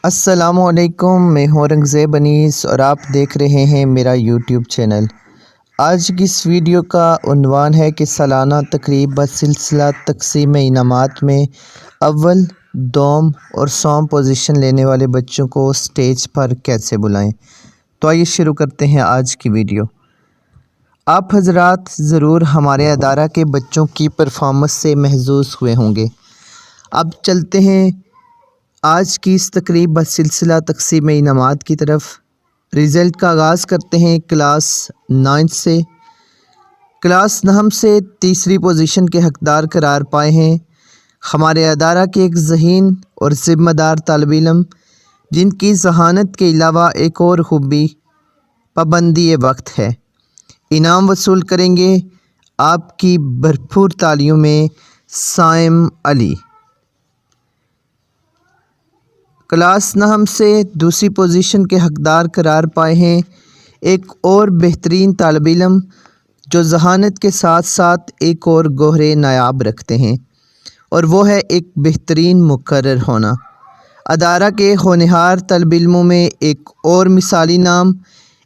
السلام علیکم، میں ہوں اورنگزیب انیس اور آپ دیکھ رہے ہیں میرا یوٹیوب چینل۔ آج کی اس ویڈیو کا عنوان ہے کہ سالانہ تقریب بسلسلہ تقسیم انعامات میں اول، دوم اور سوم پوزیشن لینے والے بچوں کو اسٹیج پر کیسے بلائیں۔ تو آئیے شروع کرتے ہیں آج کی ویڈیو۔ آپ حضرات ضرور ہمارے ادارہ کے بچوں کی پرفارمنس سے محظوظ ہوئے ہوں گے۔ اب چلتے ہیں آج کی اس تقریب بسلسلہ تقسیم انعامات کی طرف۔ رزلٹ کا آغاز کرتے ہیں کلاس 9 سے۔ کلاس 9 سے تیسری پوزیشن کے حقدار قرار پائے ہیں ہمارے ادارہ کے ایک ذہین اور ذمہ دار طالب علم، جن کی ذہانت کے علاوہ ایک اور خوبی پابندی وقت ہے۔ انعام وصول کریں گے آپ کی بھرپور تالیوں میں سائم علی۔ کلاس 9 سے دوسری پوزیشن کے حقدار قرار پائے ہیں ایک اور بہترین طالب علم، جو ذہانت کے ساتھ ساتھ ایک اور گوہر نایاب رکھتے ہیں، اور وہ ہے ایک بہترین مقرر ہونا۔ ادارہ کے ہونہار طالب علموں میں ایک اور مثالی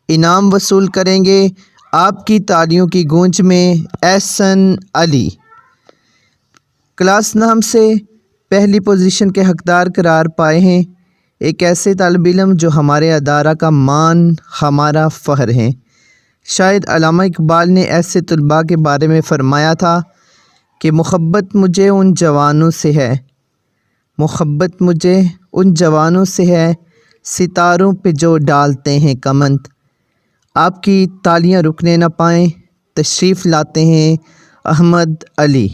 انعام وصول کریں گے آپ کی تالیوں کی گونج میں احسن علی۔ کلاس 9 سے پہلی پوزیشن کے حقدار قرار پائے ہیں ایک ایسے طالب علم جو ہمارے ادارہ کا مان، ہمارا فخر ہیں۔ شاید علامہ اقبال نے ایسے طلباء کے بارے میں فرمایا تھا کہ محبت مجھے ان جوانوں سے ہے، محبت مجھے ان جوانوں سے ہے، ستاروں پہ جو ڈالتے ہیں کمند۔ آپ کی تالیاں رکنے نہ پائیں، تشریف لاتے ہیں احمد علی۔